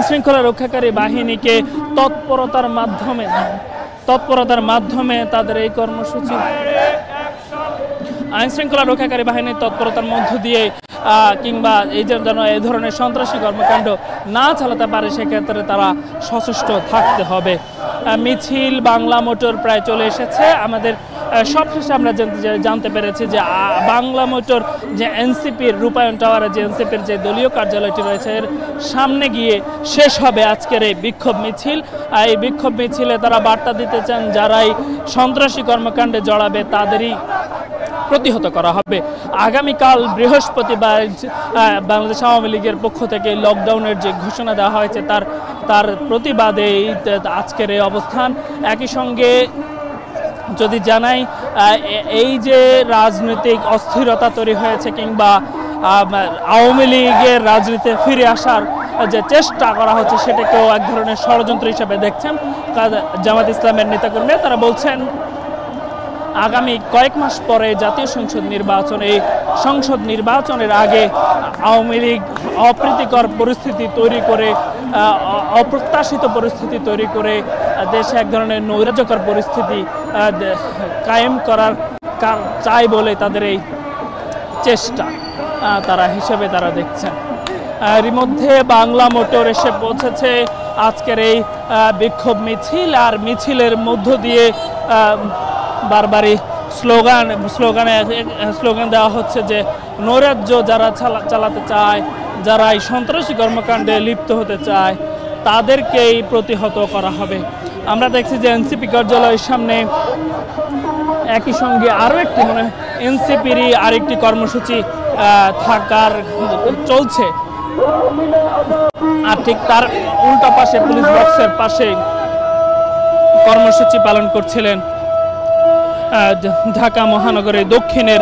শৃঙ্খলা রক্ষাকারী বাহিনীকে তৎপরতার মাধ্যমে তাদের এই কর্মসূচি আইন শৃঙ্খলা রক্ষাকারী বাহিনীর তৎপরতার মধ্য দিয়ে কিংবা এই যে যেন এই ধরনের সন্ত্রাসী কর্মকাণ্ড না চালাতে পারে, সেক্ষেত্রে তারা সচেষ্ট থাকতে হবে। মিছিল বাংলা মোটর প্রায় চলে এসেছে। আমাদের সবশেষে আমরা জানতে পেরেছি যে বাংলা মোটর যে এনসিপির রূপায়ণ টাওয়ারে যে এনসিপির যে দলীয় কার্যালয়টি রয়েছে এর সামনে গিয়ে শেষ হবে আজকের এই বিক্ষোভ মিছিল। এই বিক্ষোভ মিছিলে তারা বার্তা দিতে চান, যারাই সন্ত্রাসী কর্মকাণ্ডে জড়াবে তাদেরই প্রতিহত করা হবে। আগামীকাল বৃহস্পতিবার বাংলাদেশ আওয়ামী লীগের পক্ষ থেকে লকডাউনের যে ঘোষণা দেওয়া হয়েছে তার প্রতিবাদে আজকের এই অবস্থান। একই সঙ্গে যদি জানাই, এই যে রাজনৈতিক অস্থিরতা তৈরি হয়েছে কিংবা আওয়ামী লীগের রাজনীতিতে ফিরে আসার যে চেষ্টা করা হচ্ছে সেটাকেও এক ধরনের ষড়যন্ত্র হিসেবে দেখছেন জামায়াত ইসলামের নেতাকর্মীরা। তারা বলছেন আগামী কয়েক মাস পরে জাতীয় সংসদ নির্বাচন, এই সংসদ নির্বাচনের আগে আওয়ামী লীগ অপ্রীতিকর পরিস্থিতি তৈরি করে, অপ্রত্যাশিত পরিস্থিতি তৈরি করে দেশে এক ধরনের নৈরাজ্যকর পরিস্থিতি কায়েম করার চাই বলে তাদের এই চেষ্টা তারা দেখছেন। এর মধ্যে বাংলা মোটর এসে পৌঁছেছে আজকের এই বিক্ষোভ মিছিল, আর মিছিলের মধ্য দিয়ে বারবারই স্লোগান দেওয়া হচ্ছে যে নৈরাজ্য যারা চালাতে চায়, যারা এই সন্ত্রাসী কর্মকাণ্ডে লিপ্ত হতে চায় তাদেরকেই প্রতিহত করা হবে। আমরা দেখছি যে এনসিপি কার্যালয়ের সামনে একই সঙ্গে আরও একটি এনসিপিরই আরেকটি কর্মসূচি চলছে, আর ঠিক তার উল্টা পাশে পুলিশ বক্সের পাশে কর্মসূচি পালন করছিলেন ঢাকা মহানগরের দক্ষিণের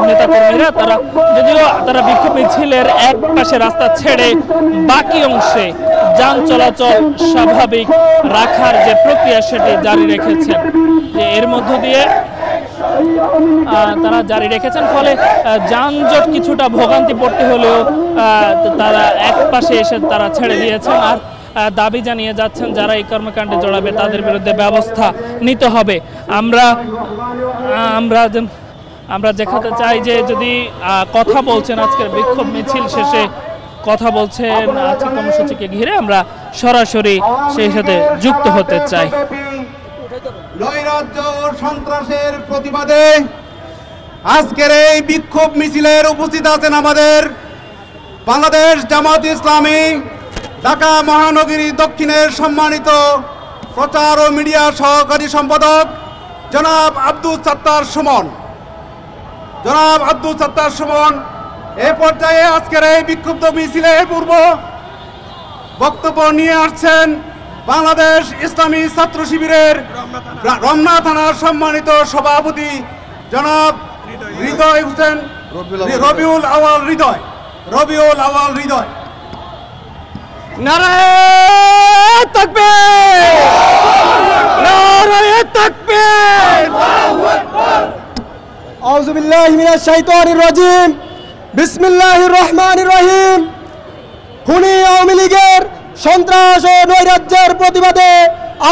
নেতাকর্মীরা। তারা বিক্ষোভ মিছিলের এক পাশে রাস্তা ছেড়ে বাকি অংশে যান চলাচল স্বাভাবিক রাখার যে প্রক্রিয়া সেটি জারি রেখেছেন। এর মধ্য দিয়ে তারা জারি রেখেছেন, ফলে যানজট কিছুটা ভোগান্তি পড়তে হলেও তারা এক পাশে এসে তারা ছেড়ে দিয়েছেন, আর দাবি জানিয়ে যাচ্ছেন যারা এই কর্মকাণ্ডে জড়াবে তাদের বিরুদ্ধে ব্যবস্থা নিতে হবে। আমরা দেখাতে চাই যে যদি কথা বলছেন আজকের বিক্ষোভ মিছিল শেষে কথা বলছেন আজকের কর্মসূচিকে ঘিরে, আমরা সরাসরি সেই সাথে যুক্ত হতে চাই। নৈরাজ্য ও সন্ত্রাসের প্রতিবাদে আজকের এই বিক্ষোভ মিছিলের উপস্থিত আছেন আমাদের বাংলাদেশ জামায়াত ইসলামী ঢাকা মহানগরী দক্ষিণের সম্মানিত প্রচার ও মিডিয়া সহকারী সম্পাদক জনাব আব্দুল সাত্তার সুমন। এ পর্যায়ে আজকের এই বিক্ষুব্ধ মিছিলে পূর্ব বক্তব্য নিয়ে আসছেন বাংলাদেশ ইসলামী ছাত্র শিবিরের রমনা থানার সম্মানিত সভাপতি জনাব হৃদয় হোসেন রবিউল আওয়াল হৃদয়। নারায়ে তাকবীর, নারায়ে তাকবীর। আউযু বিল্লাহি মিনাশ শাইতানির রাজীম, বিসমিল্লাহির রহমানির রহিম। খুনি আওয়ামী লীগের সন্ত্রাস ও নৈরাজ্যের প্রতিবাদে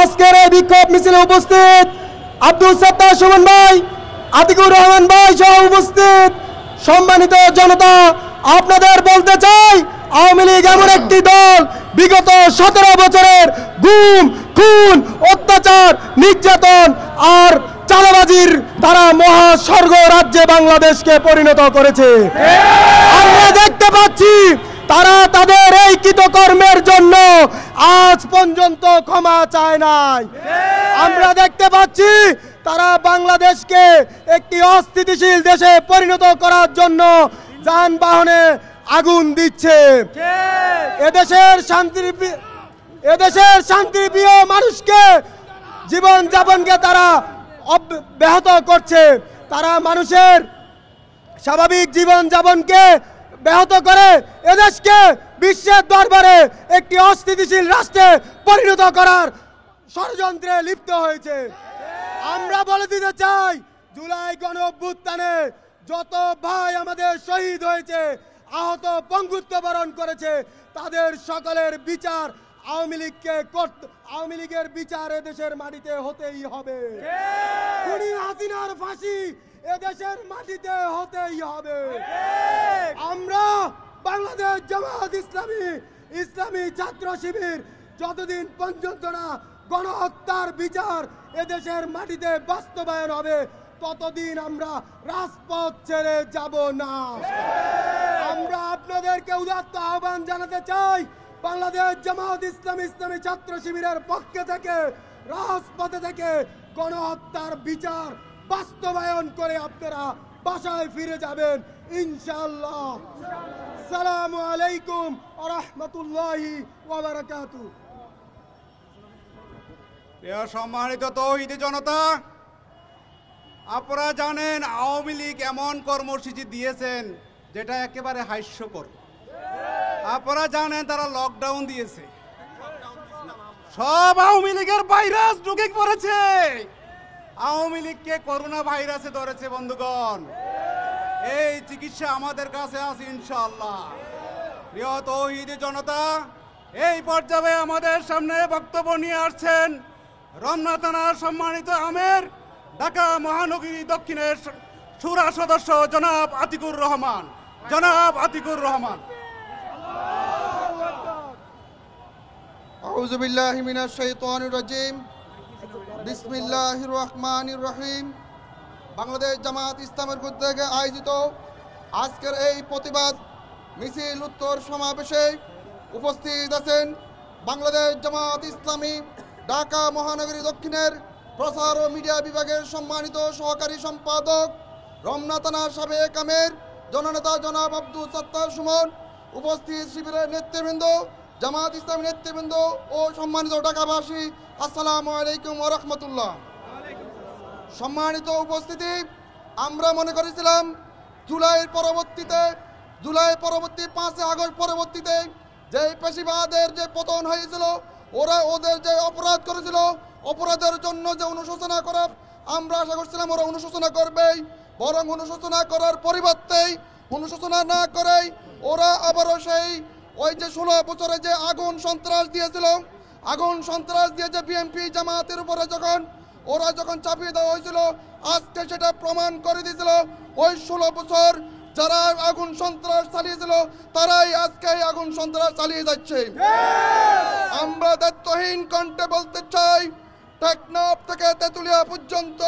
আজকের এই বিক্ষোভ মিছিলে উপস্থিত আব্দুল সাত্তার সুমন ভাই, আতিকুর রহমান ভাই সহ উপস্থিত সম্মানিত জনতা, আপনাদের বলতে চাই আওয়ামী লীগ এমন একটি দল বিগত 17 বছরের গুম, খুন, অত্যাচার, নির্যাতন আর চাঁদাবাজির তারা মহাস্বর্গ রাজ্যে বাংলাদেশকে পরিণত করেছে। আমরা দেখতে পাচ্ছি তারা তাদের এই কৃতকর্মের জন্য আজ পর্যন্ত ক্ষমা চায় নাই। আমরা দেখতে পাচ্ছি তারা বাংলাদেশকে একটি অস্থিতিশীল দেশে পরিণত করার জন্য যানবাহনে আগুন দিচ্ছে। এদেশের শান্তিপ্রিয় মানুষকে জীবন যাপনকে তারা ব্যাহত করছে। তারা মানুষের স্বাভাবিক জীবন যাপনকে ব্যাহত করে এদেশকে বিশ্বের দরবারে একটি অস্থিতিশীল রাষ্ট্রে পরিণত করার ষড়যন্ত্রে লিপ্ত হয়েছে। আমরা বলে দিতে চাই, জুলাই গণ অভ্যুত্থানে যত ভাই আমাদের শহীদ হয়েছে, আহত, পঙ্গুত্ব বরণ করেছে, তাদের সকলের বিচার আওয়ামী লীগের বিচার এদেশের মাটিতে হতেই হবে। খুনি হাসিনার ফাঁসি এদেশের মাটিতে হতেই হবে। আমরা বাংলাদেশ জামাত ইসলামী ছাত্র শিবির যতদিন পর্যন্ত না গণহত্যার বিচার এদেশের মাটিতে বাস্তবায়ন হবে, ততদিন আমরা রাজপথ ছেড়ে যাব না। আমরা আপনাদেরকে উদাত্ত আহ্বান জানাতে চাই, বাংলাদেশ জামাত ইসলামী ছাত্র শিবিরের পক্ষ থেকে রাজপথে থেকে গণহত্যার বিচার বাস্তবায়ন করে আপনারা বাসায় ফিরে যাবেন ইনশাআল্লাহ। আসসালামু আলাইকুম ওয়া রাহমাতুল্লাহি ওয়া বারাকাতুহু। প্রিয় সম্মানিত তৌহিদি জনতা, আপনারা জানেন আওয়ামী লীগ এমন কর্মসূচি দিয়েছেন যেটা একেবারে হাস্যকর। আপনারা জানেন তারা লকডাউন দিয়েছে, সব আওয়ামী লীগের ভাইরাস ঢুকে পড়েছে। আওয়ামী লীগকে করোনা ভাইরাসে ধরেছে বন্ধুগণ। এই চিকিৎসা আমাদের কাছে আছে ইনশাআল্লাহ। প্রিয় তৌহিদি জনতা, এই পর্যায়ে আমাদের সামনে বক্তব্য নিয়ে আসছেন রমনা থানার সম্মানিত আমির, ঢাকা মহানগরী দক্ষিণের শুরা সদস্য জনাব আতিকুর রহমান। আউযু বিল্লাহি মিনাশ শাইতানির রাজীম, বিসমিল্লাহির রহমানির রহিম। বাংলাদেশ জামাত ইসলামের উদ্যোগে আয়োজিত আজকের এই প্রতিবাদ মিছিল উত্তর সমাবেশে উপস্থিত আছেন বাংলাদেশ জামাত ইসলামী ঢাকা মহানগরী দক্ষিণের প্রচার ও মিডিয়া বিভাগের সম্মানিত সহকারী সম্পাদক, রমনা থানার সাবেক আমির জননেতা জনাব আব্দুল সাত্তার সুমন, উপস্থিত শিবিরের নেতৃবৃন্দ, জামাত ইসলামী নেতৃবৃন্দ ও সম্মানিত ঢাকাবাসী, আসসালামু আলাইকুম ওয়া রাহমাতুল্লাহ। সম্মানিত উপস্থিতি, আমরা মনে করেছিলাম জুলাই পরবর্তী 5 আগস্ট পরবর্তীতে যে পেশিবাদের যে পতন হয়েছিল, ওদের যে অপরাধ করেছিল, অপরাধের জন্য যে অনুশোচনা করার আমরা আশা করছিলাম ওরা অনুশোচনা করবেই, বরং অনুশোচনা করার পরিবর্তেই, অনুশোচনা না করেই ওরা আবারও সেই ওই যে 16 বছরে যে আগুন সন্ত্রাস দিয়ে যে বিএনপি জামাতের উপরে যখন চাপিয়ে দেওয়া হয়েছিল, আজকে সেটা প্রমাণ করে দিয়েছিল ওই 16 বছর যারা আগুন সন্ত্রাস চালিয়েছিল তারাই আজকে আগুন সন্ত্রাস চালিয়ে যাচ্ছে। আমরা দায়িত্বহীন কণ্ঠে বলতে চাই, টেকনাফ থেকে তেঁতুলিয়া পর্যন্ত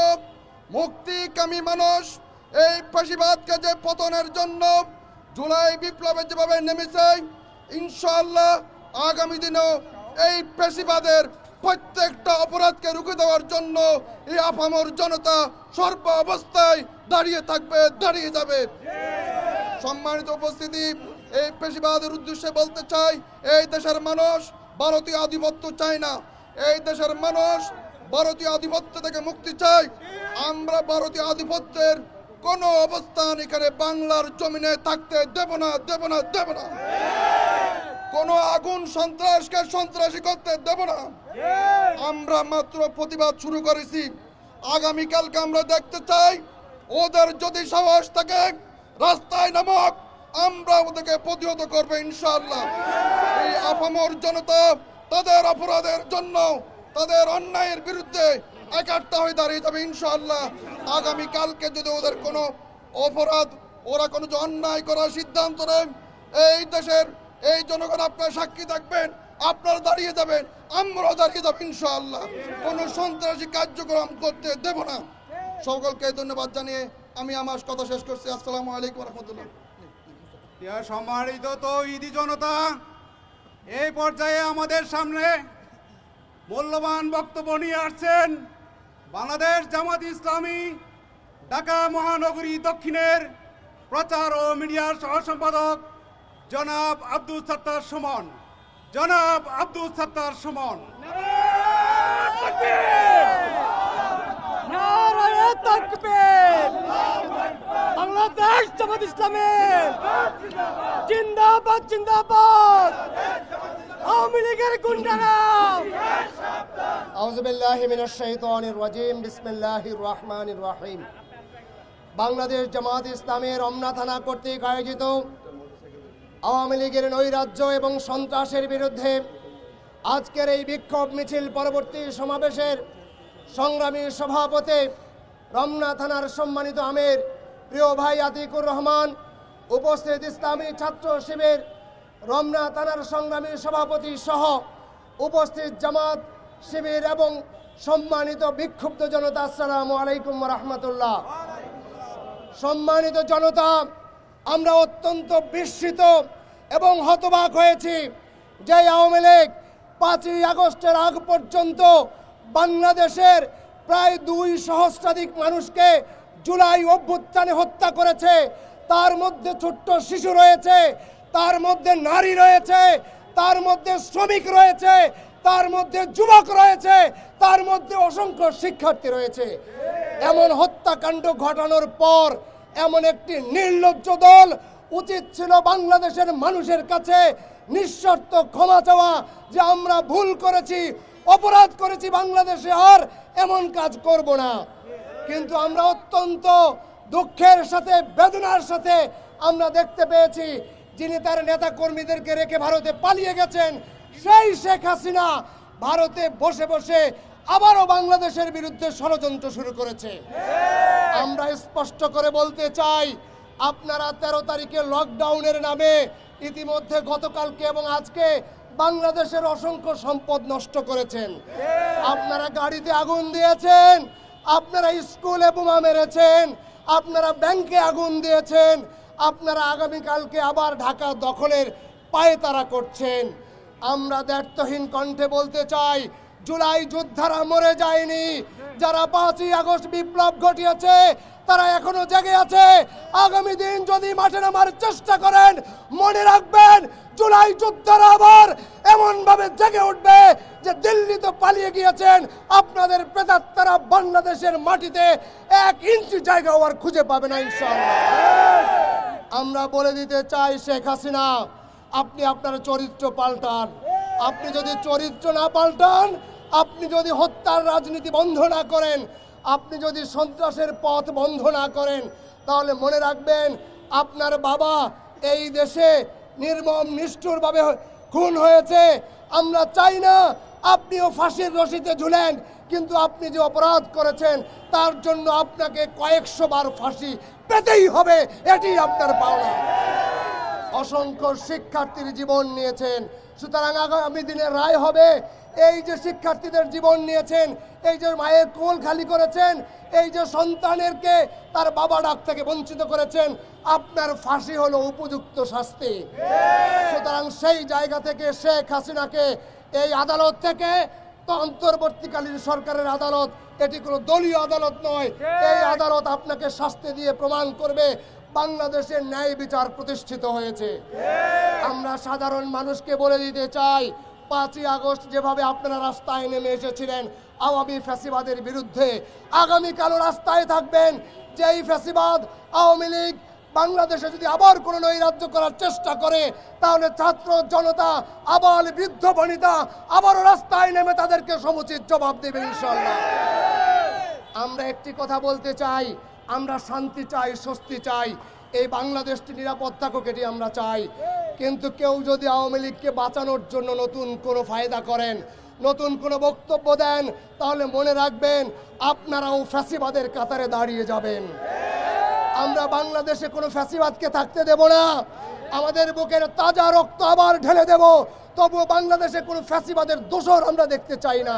মুক্তিকামী মানুষ এই পেশিবাদকে যে পতনের জন্য জুলাই বিপ্লবে যেভাবে নেমেছে, ইনশাআল্লাহ আগামী দিনেও এই পেশিবাদের প্রত্যেকটা অপরাধকে রুখে দেওয়ার জন্য এই আপামর জনতা সর্ব অবস্থায় দাঁড়িয়ে থাকবে, দাঁড়িয়ে যাবে। সম্মানিত উপস্থিতি, এই পেশিবাদের উদ্দেশ্যে বলতে চাই, এই দেশের মানুষ ভারতীয় আধিপত্য চায় না। এই দেশের মানুষ ভারতীয় আধিপত্য থেকে মুক্তি চায়। আমরা ভারতীয় আধিপত্যের কোনো অবস্থান এখানে বাংলার জমিনে থাকতে দেব না, দেব না, দেব না। কোনো আগুন সন্ত্রাসকে সন্ত্রাসী করতে দেব না। আমরা মাত্র প্রতিবাদ শুরু করেছি। আগামীকালকে আমরা দেখতে চাই ওদের যদি সাহস থাকে রাস্তায় নামক, আমরা ওদেরকে প্রতিহত করবো ইনশাআল্লাহ। এই আপামর জনতা তাদের অপরাধের জন্য, তাদের অন্যায়ের বিরুদ্ধে একাত্তা হয়ে দাঁড়িয়ে যাবে ইনশাআল্লাহ। আগামীকালকে যদি ওদের কোনো অপরাধ, ওরা কোনো অন্যায় করার সিদ্ধান্ত নেয়, এই দেশের এই জনগণ আপনার সাক্ষী থাকবেন, আপনারা দাঁড়িয়ে যাবেন, আমরাও দাঁড়িয়ে যাবো ইনশাআল্লাহ। কোনো সন্ত্রাসী কার্যক্রম করতে দেব না। সকলকে ধন্যবাদ জানিয়ে আমি আমার কথা শেষ করছি। আসসালামু আলাইকুম রহমতুল্লাহ। সম্মানিত তৌহিদি জনতা, এই পর্যায়ে আমাদের সামনে মূল্যবান বক্তব্য নিয়ে আসছেন বাংলাদেশ জামাত ইসলামী ঢাকা মহানগরী দক্ষিণের প্রচার ও মিডিয়ার সহ সম্পাদক জনাব আব্দুল সাত্তার সুমন। জনাব আব্দুল সাত্তার সুমন। বাংলাদেশ জামাত ইসলামী জিন্দাবাদ, জিন্দাবাদ। আওয়ামী লীগের গুন্ডারা। আউযু বিল্লাহি মিনাশ শাইতানির রাজিম। বিসমিল্লাহির রহমানির রহিম। বাংলাদেশ জামাত ইসলামী রমনা থানা কর্তৃক আয়োজিত আওয়ামী লীগের নৈরাজ্য এবং সন্ত্রাসের বিরুদ্ধে আজকের এই বিক্ষোভ মিছিল পরবর্তী সমাবেশের সংগ্রামী সভাপতি, রমনা থানার সম্মানিত আমির প্রিয় ভাই আতিকুর রহমান, উপস্থিত ইসলামী ছাত্র শিবির রমনা থানার সংগ্রামী সভাপতি সহ উপস্থিত জামাত শিবির এবং সম্মানিত বিক্ষুব্ধ জনতা, আসসালামু আলাইকুম রহমতুল্লাহ। সম্মানিত জনতা, আমরা অত্যন্ত বিস্মিত এবং হতবাক হয়েছি যে আওয়ামী লীগ 5ই আগস্টের আগ পর্যন্ত বাংলাদেশের প্রায় 2 সহস্রাধিক মানুষকে জুলাই অভ্যুত্থানে হত্যা করেছে। তার মধ্যে ছোট্ট শিশু রয়েছে, তার মধ্যে নারী রয়েছে, তার মধ্যে শ্রমিক রয়েছে, তার মধ্যে যুবক রয়েছে, তার মধ্যে অসংখ্য শিক্ষার্থী রয়েছে। এমন হত্যাকাণ্ড ঘটানোর পর এমন একটি নির্লজ্জ দল উচিত ছিল বাংলাদেশের মানুষের কাছে নিঃশর্ত ক্ষমা চাওয়া যে আমরা ভুল করেছি, অপরাধ করেছি, বাংলাদেশে আর এমন কাজ করব না। কিন্তু আমরা অত্যন্ত দুঃখের সাথে, বেদনার সাথে আমরা দেখতে পেয়েছি যিনি তার নেতা কর্মীদেরকে রেখে ভারতে পালিয়ে গেছেন, সেই শেখ হাসিনা ভারতে বসে বসে আবারও বাংলাদেশের বিরুদ্ধে ষড়যন্ত্র শুরু করেছে। আমরা স্পষ্ট করে বলতে চাই, আপনারা 13 তারিখে লকডাউনের নামে ইতিমধ্যে গতকালকে এবং আজকে বাংলাদেশের অসংখ্য সম্পদ নষ্ট করেছেন। আপনারা গাড়িতে আগুন দিয়েছেন, আপনারা স্কুলে বোমা মেরেছেন, আপনারা ব্যাংকে আগুন দিয়েছেন, আপনারা আগামীকালকে আবার ঢাকা দখলের পায়তারা করছেন। আমরা দ্ব্যর্থহীন কণ্ঠে বলতে চাই, জুলাই যোদ্ধারা মরে যায়নি। যারা 5ই আগস্ট বিপ্লব ঘটিয়েছে তারা এখনো জেগে আছে। আগামী দিন যদি মাঠে নামার চেষ্টা করেন, মনে রাখবেন জুলাই যোদ্ধারা আবার এমন ভাবে জেগে উঠবে যে দিল্লি তো পালিয়ে গিয়েছেন, আপনাদের প্রেতাত্মারা বাংলাদেশের মাটিতে 1 ইঞ্চি জায়গাও আর খুঁজে পাবে না ইনশাআল্লাহ। আমরা বলে দিতে চাই, শেখ হাসিনা আপনি আপনার চরিত্র পাল্টান। আপনি যদি চরিত্র না পাল্টান, আপনি যদি হত্যার রাজনীতি বন্ধ না করেন, আপনি যদি সন্ত্রাসের পথ বন্ধ না করেন, তাহলে মনে রাখবেন আপনার বাবা এই দেশে নির্মম নিষ্ঠুরভাবে খুন হয়েছে। আমরা চাই না আপনিও ফাঁসির রশিতে ঝুলেন, কিন্তু আপনি যে অপরাধ করেছেন তার জন্য আপনাকে কয়েকশো বার ফাঁসি পেতেই হবে, এটি আপনার পাওনা। অসংখ্য শিক্ষার্থীর জীবন নিয়েছেন, সুতরাং আগামী দিনে রায় হবে। এই যে শিক্ষার্থীদের জীবন নিয়েছেন, এই যে মায়ের কোল খালি করেছেন, এই যে সন্তানেরকে তার বাবা ডাক থেকে বঞ্চিত করেছেন, আপনার ফাঁসি হলো উপযুক্ত শাস্তি। সুতরাং সেই জায়গা থেকে শেখ হাসিনাকে এই আদালত থেকে, তো অন্তর্বর্তীকালীন সরকারের আদালত, এটি কোনো দলীয় আদালত নয়, এই আদালত আপনাকে শাস্তি দিয়ে প্রমাণ করবে বাংলাদেশের ন্যায় বিচার প্রতিষ্ঠিত হয়েছে। আমরা সাধারণ মানুষকে বলে দিতে চাই, 5ই আগস্ট যেভাবে আপনারা রাস্তায় নেমে এসেছিলেন আওয়ামী ফ্যাসিবাদের বিরুদ্ধে, আগামীকালও রাস্তায় থাকবেন। যেই ফ্যাসিবাদ আওয়ামী লীগ বাংলাদেশে যদি আবার কোনো নৈরাজ্য করার চেষ্টা করে, তাহলে ছাত্র জনতা, আবাল বৃদ্ধ বনিতা আবারও রাস্তায় নেমে তাদেরকে সমুচিত জবাব দেবে ইনশাআল্লাহ। আমরা একটি কথা বলতে চাই, আমরা শান্তি চাই, স্বস্তি চাই, এই বাংলাদেশটি নিরাপদ থাকুক, এটি আমরা চাই। কিন্তু কেউ যদি আওয়ামী লীগকে বাঁচানোর জন্য নতুন কোনো ফায়দা করেন, নতুন কোনো বক্তব্য দেন, তাহলে মনে রাখবেন আপনারাও ফ্যাসিবাদের কাতারে দাঁড়িয়ে যাবেন। আমরা বাংলাদেশে কোনো ফ্যাসিবাদকে থাকতে দেব না, আমাদের বুকের তাজা রক্ত আবার ঢেলে দেব, তবুও বাংলাদেশে কোনো ফ্যাসিবাদের দোসর আমরা দেখতে চাই না।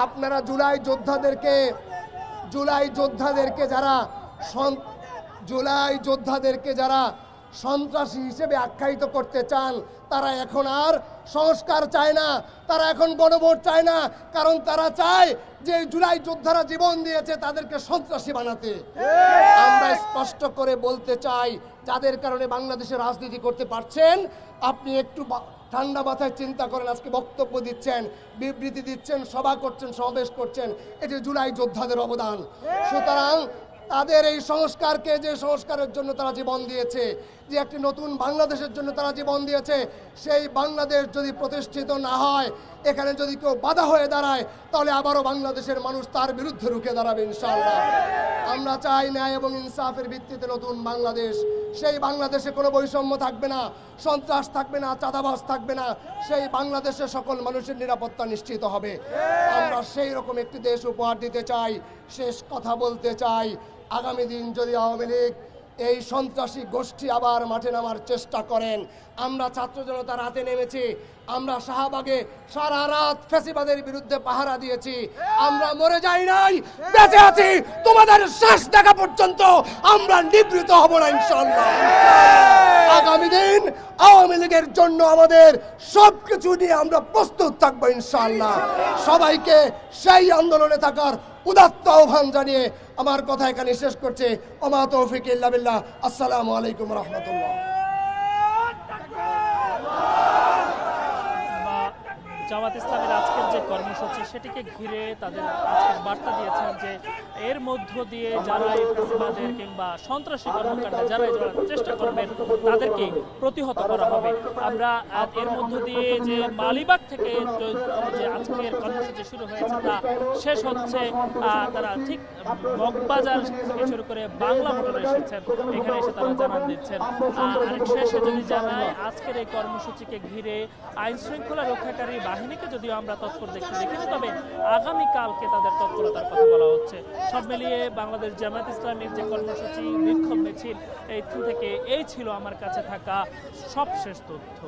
আপনারা জুলাই যোদ্ধাদেরকে যারা সন্ত্রাসী হিসেবে আখ্যায়িত করতে চান, তারা এখন আর সংস্কার চায় না, তারা এখন গণভোট চায় না, কারণ তারা চায় যে জুলাই যোদ্ধারা জীবন দিয়েছে তাদেরকে সন্ত্রাসী বানাতে। আমরা স্পষ্ট করে বলতে চাই, যাদের কারণে বাংলাদেশে রাজনীতি করতে পারছেন, আপনি একটু ঠান্ডা মাথায় চিন্তা করেন। আজকে বক্তব্য দিচ্ছেন, বিবৃতি দিচ্ছেন, সভা করছেন, সমাবেশ করছেন, এটি জুলাই যোদ্ধাদের অবদান। সুতরাং তাদের এই সংস্কারকে, যে সংস্কারের জন্য তারা জীবন দিয়েছে, যে একটি নতুন বাংলাদেশের জন্য তারা জীবন দিয়েছে, সেই বাংলাদেশ যদি প্রতিষ্ঠিত না হয়, এখানে যদি কেউ বাধা হয়ে দাঁড়ায়, তাহলে আবারও বাংলাদেশের মানুষ তার বিরুদ্ধে রুখে দাঁড়াবে ইনশাআল্লাহ। আমরা চাই ন্যায় এবং ইনসাফের ভিত্তিতে নতুন বাংলাদেশ। সেই বাংলাদেশে কোনো বৈষম্য থাকবে না, সন্ত্রাস থাকবে না, চাঁদাবাজ থাকবে না, সেই বাংলাদেশে সকল মানুষের নিরাপত্তা নিশ্চিত হবে। আমরা সেই রকম একটি দেশ উপহার দিতে চাই। শেষ কথা বলতে চাই, আগামী দিন যদি আওয়ামী লীগ এই সন্ত্রাসী গোষ্ঠী আবার মাঠে নামার চেষ্টা করেন, আমরা ছাত্র জনতা রাতে নেমেছি, আমরা শাহবাগে সারা রাত ফ্যাসিবাদের বিরুদ্ধে পাহারা দিয়েছি, আমরা মরে যাই নাই, বেঁচে আছি, তোমাদের শেষ দেখা পর্যন্ত আমরা নিবৃত হব না ইনশাআল্লাহ। আগামী দিন আওয়ামী লীগের জন্য আমাদের সবকিছু নিয়ে আমরা প্রস্তুত থাকবো ইনশাআল্লাহ। সবাইকে সেই আন্দোলনে থাকার উদাত্ত আহ্বান জানিয়ে আমার কথা এখানে শেষ করছে। ওমা তৌফিক ইল্লা বিল্লাহ। আসসালামু আলাইকুম রাহমাতুল্লাহ। জামাত ইসলামের আজকের যে কর্মসূচি, সেটিকে ঘিরে তাদের আজকের বার্তা দিয়েছেন যে এর মধ্য দিয়ে যারা এই ফ্যাসিবাদের কিংবা সন্ত্রাসী কর্মকাণ্ডে যারা চেষ্টা করবেন তাদেরকে প্রতিহত করা হবে। আমরা এর মধ্য দিয়ে যে মালিবাগ থেকে যে আজকের কর্মসূচি শুরু হয়েছে তা শেষ হচ্ছে, তারা ঠিক মগবাজার থেকে শুরু করে বাংলা মোটরে এসেছেন, এখানে এসে তারা জানান দিচ্ছেন। আরেক শেষে যদি জানায়, আজকের এই কর্মসূচিকে ঘিরে আইন শৃঙ্খলা রক্ষাকারী বাহিনীকে যদিও আমরা তৎপর দেখতে দেখিনি, তবে আগামীকালকে তাদের তৎপরতার কথা বলা হচ্ছে। সব মিলিয়ে বাংলাদেশ জামায়াত ইসলামীর যে কর্মসূচি, বিক্ষোভ মিছিল, এই থেকে এই ছিল আমার কাছে থাকা সবশেষ তথ্য।